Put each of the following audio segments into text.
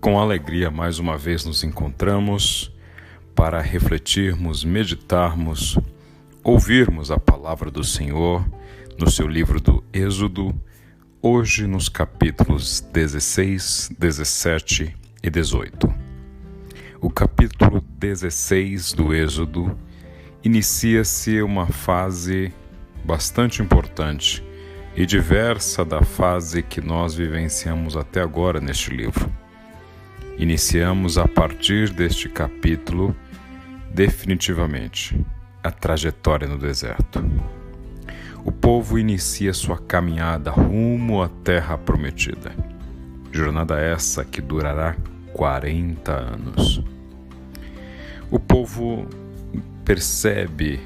Com alegria, mais uma vez nos encontramos para refletirmos, meditarmos, ouvirmos a palavra do Senhor no seu livro do Êxodo, hoje nos capítulos 16, 17 e 18. O capítulo 16 do Êxodo inicia-se uma fase bastante importante e diversa da fase que nós vivenciamos até agora neste livro. Iniciamos a partir deste capítulo, definitivamente, a trajetória no deserto. O povo inicia sua caminhada rumo à terra prometida. Jornada essa que durará 40 anos. O povo percebe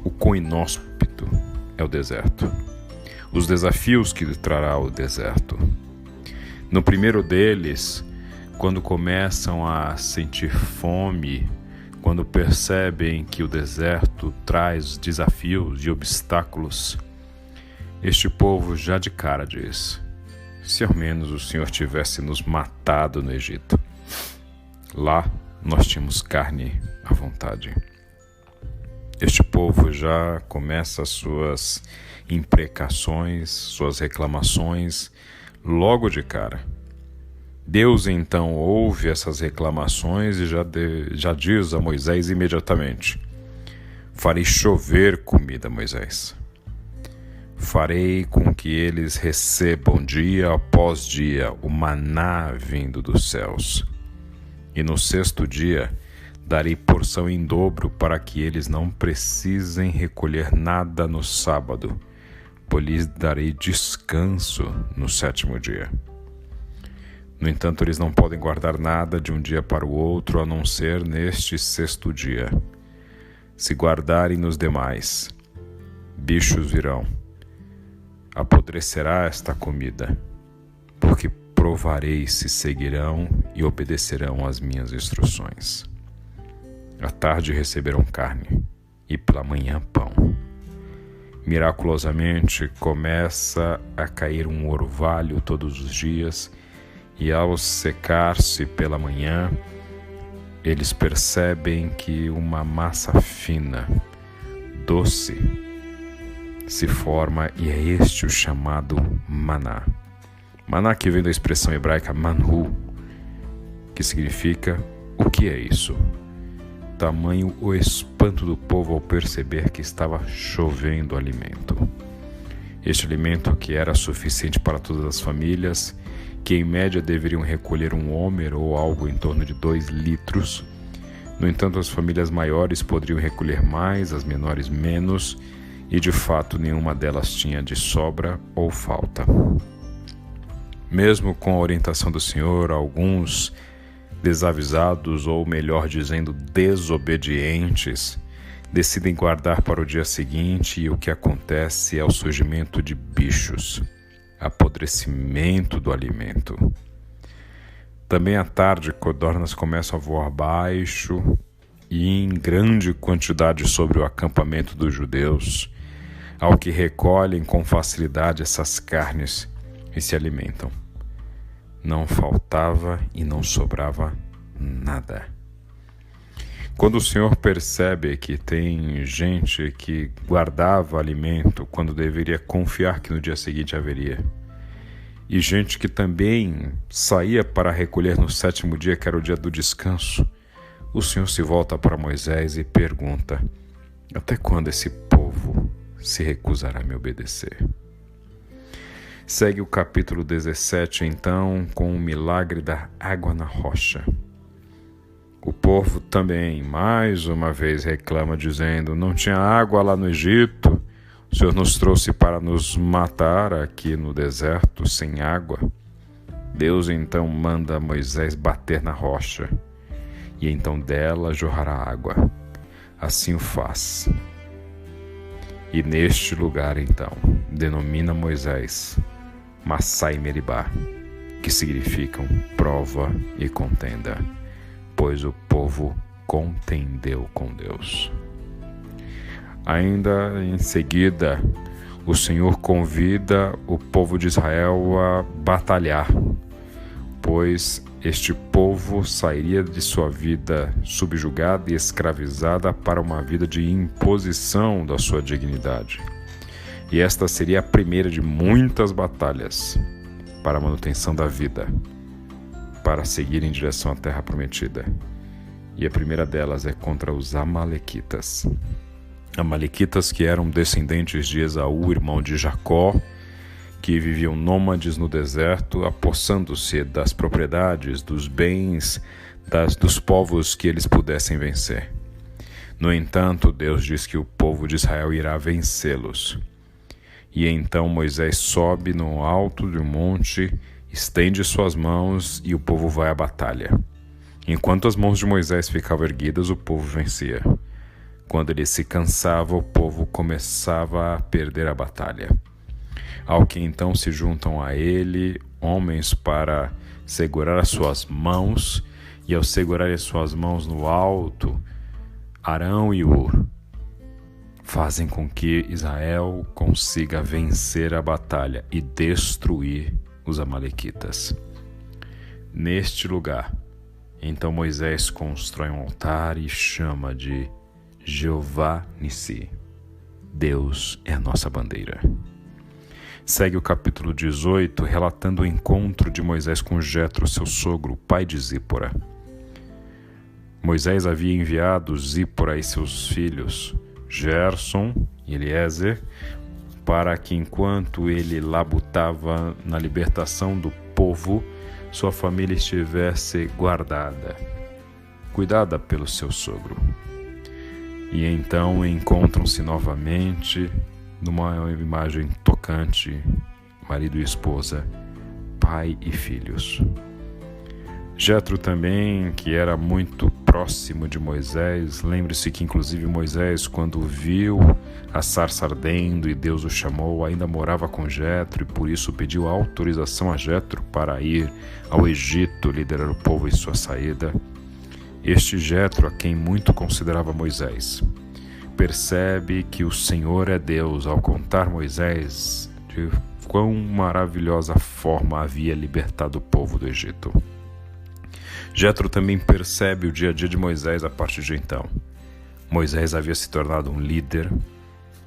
o quão inóspito é o deserto, os desafios que lhe trará o deserto. No primeiro deles, quando começam a sentir fome, quando percebem que o deserto traz desafios e obstáculos, este povo já de cara diz: se ao menos o Senhor tivesse nos matado no Egito. Lá nós tínhamos carne à vontade. Este povo já começa as suas imprecações, suas reclamações logo de cara. Deus então ouve essas reclamações e já diz a Moisés imediatamente: farei chover comida, Moisés. Farei com que eles recebam dia após dia o maná vindo dos céus. E no sexto dia darei porção em dobro para que eles não precisem recolher nada no sábado, pois lhes darei descanso no sétimo dia. No entanto, eles não podem guardar nada de um dia para o outro, a não ser neste sexto dia. Se guardarem nos demais, bichos virão. Apodrecerá esta comida, porque provarei se seguirão e obedecerão às minhas instruções. À tarde receberão carne, e pela manhã pão. Miraculosamente começa a cair um orvalho todos os dias, e ao secar-se pela manhã, eles percebem que uma massa fina, doce, se forma, e é este o chamado maná. Maná que vem da expressão hebraica manhu, que significa: o que é isso? Tamanho o espanto do povo ao perceber que estava chovendo alimento. Este alimento que era suficiente para todas as famílias, que em média deveriam recolher um homer ou algo em torno de 2 litros. No entanto, as famílias maiores poderiam recolher mais, as menores menos, e de fato nenhuma delas tinha de sobra ou falta. Mesmo com a orientação do Senhor, alguns desavisados, ou melhor dizendo, desobedientes, decidem guardar para o dia seguinte, e o que acontece é o surgimento de bichos, apodrecimento do alimento. Também à tarde, codornas começam a voar baixo e em grande quantidade sobre o acampamento dos judeus, ao que recolhem com facilidade essas carnes e se alimentam. Não faltava e não sobrava nada. Quando o Senhor percebe que tem gente que guardava alimento quando deveria confiar que no dia seguinte haveria, e gente que também saía para recolher no sétimo dia, que era o dia do descanso, o Senhor se volta para Moisés e pergunta: até quando esse povo se recusará a me obedecer? Segue o capítulo 17, então, com o milagre da água na rocha. O povo também, mais uma vez, reclama, dizendo: não tinha água lá no Egito, o Senhor nos trouxe para nos matar aqui no deserto sem água. Deus então manda Moisés bater na rocha, e então dela jorrará água. Assim o faz. E neste lugar, então, denomina Moisés Massá e Meribá, que significam prova e contenda, pois o povo contendeu com Deus. Ainda em seguida, o Senhor convida o povo de Israel a batalhar. O pois este povo sairia de sua vida subjugada e escravizada para uma vida de imposição da sua dignidade. E esta seria a primeira de muitas batalhas para a manutenção da vida, para seguir em direção à terra prometida. E a primeira delas é contra os Amalequitas. Amalequitas que eram descendentes de Esaú, irmão de Jacó, que viviam nômades no deserto, apossando-se das propriedades, dos bens, dos povos que eles pudessem vencer. No entanto, Deus diz que o povo de Israel irá vencê-los. E então Moisés sobe no alto de um monte, estende suas mãos e o povo vai à batalha. Enquanto as mãos de Moisés ficavam erguidas, o povo vencia. Quando ele se cansava, o povo começava a perder a batalha. Ao que então se juntam a ele homens para segurar as suas mãos, e ao segurarem suas mãos no alto, Arão e Hur fazem com que Israel consiga vencer a batalha e destruir os Amalequitas. Neste lugar, então Moisés constrói um altar e chama de Jeová Nissi. Deus é a nossa bandeira. Segue o capítulo 18, relatando o encontro de Moisés com Jetro, seu sogro, pai de Zípora. Moisés havia enviado Zípora e seus filhos, Gerson e Eliezer, para que enquanto ele labutava na libertação do povo, sua família estivesse guardada, cuidada pelo seu sogro. E então encontram-se novamente numa imagem tocante, marido e esposa, pai e filhos. Jetro também, que era muito próximo de Moisés, lembre-se que inclusive Moisés, quando viu a sarça ardendo e Deus o chamou, ainda morava com Jetro e por isso pediu autorização a Jetro para ir ao Egito liderar o povo em sua saída. Este Jetro, a quem muito considerava Moisés, percebe que o Senhor é Deus ao contar Moisés de quão maravilhosa forma havia libertado o povo do Egito. Jetro também percebe o dia a dia de Moisés a partir de então. Moisés havia se tornado um líder,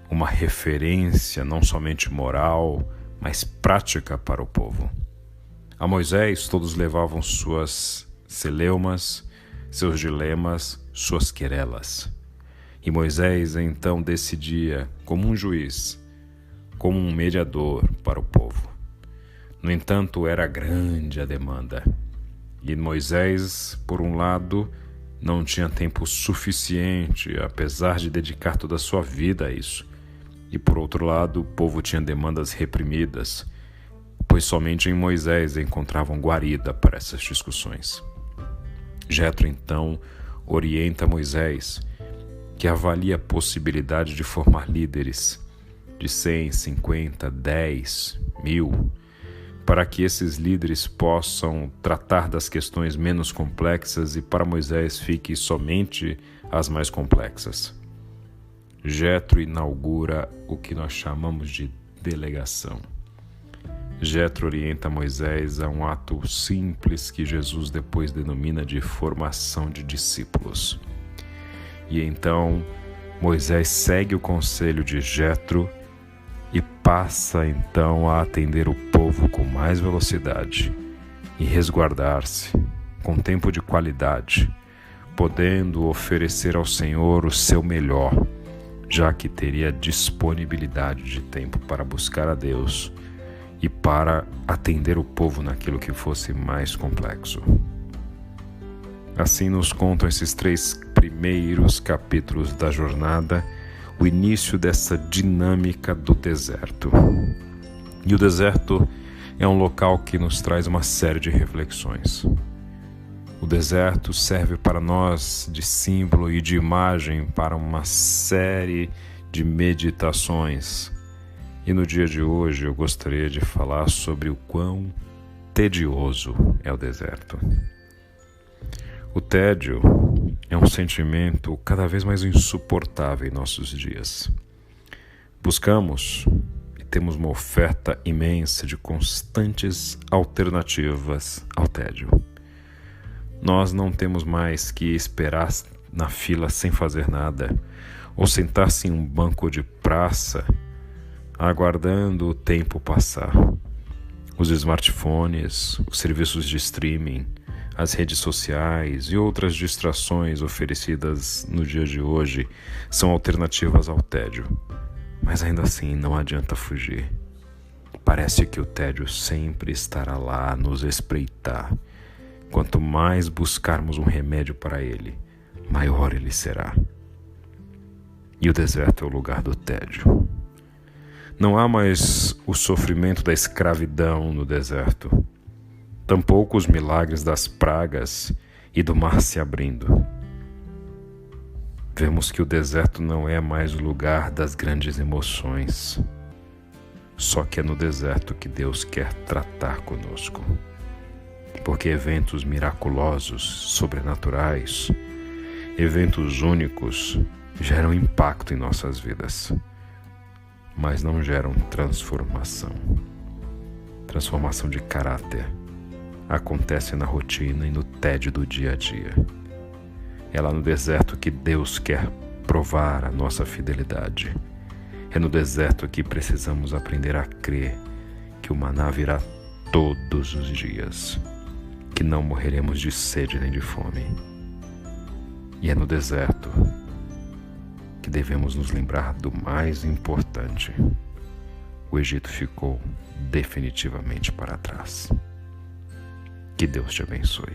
uma referência não somente moral, mas prática para o povo. A Moisés todos levavam suas celeumas, seus dilemas, suas querelas. E Moisés então decidia, como um juiz, como um mediador para o povo. No entanto, era grande a demanda. E Moisés, por um lado, não tinha tempo suficiente, apesar de dedicar toda a sua vida a isso. E por outro lado, o povo tinha demandas reprimidas, pois somente em Moisés encontravam guarida para essas discussões. Jetro então orienta Moisés, que avalia a possibilidade de formar líderes de 100, 50, 10, 1000, para que esses líderes possam tratar das questões menos complexas e para Moisés fique somente as mais complexas. Jetro inaugura o que nós chamamos de delegação. Jetro orienta Moisés a um ato simples que Jesus depois denomina de formação de discípulos. E então Moisés segue o conselho de Jetro e passa então a atender o povo com mais velocidade e resguardar-se com tempo de qualidade, podendo oferecer ao Senhor o seu melhor, já que teria disponibilidade de tempo para buscar a Deus e para atender o povo naquilo que fosse mais complexo. Assim nos contam esses 3 primeiros capítulos da jornada, o início dessa dinâmica do deserto. E o deserto é um local que nos traz uma série de reflexões. O deserto serve para nós de símbolo e de imagem para uma série de meditações. E no dia de hoje eu gostaria de falar sobre o quão tedioso é o deserto. O tédio é um sentimento cada vez mais insuportável em nossos dias. Buscamos e temos uma oferta imensa de constantes alternativas ao tédio. Nós não temos mais que esperar na fila sem fazer nada, ou sentar-se em um banco de praça, aguardando o tempo passar. Os smartphones, os serviços de streaming, as redes sociais e outras distrações oferecidas no dia de hoje são alternativas ao tédio. Mas ainda assim não adianta fugir. Parece que o tédio sempre estará lá a nos espreitar. Quanto mais buscarmos um remédio para ele, maior ele será. E o deserto é o lugar do tédio. Não há mais o sofrimento da escravidão no deserto, tampouco os milagres das pragas e do mar se abrindo. Vemos que o deserto não é mais o lugar das grandes emoções. Só que é no deserto que Deus quer tratar conosco. Porque eventos miraculosos, sobrenaturais, eventos únicos, geram impacto em nossas vidas, mas não geram transformação. Transformação de caráter acontece na rotina e no tédio do dia a dia. É lá no deserto que Deus quer provar a nossa fidelidade. É no deserto que precisamos aprender a crer que o maná virá todos os dias, que não morreremos de sede nem de fome. E é no deserto que devemos nos lembrar do mais importante: o Egito ficou definitivamente para trás. Que Deus te abençoe.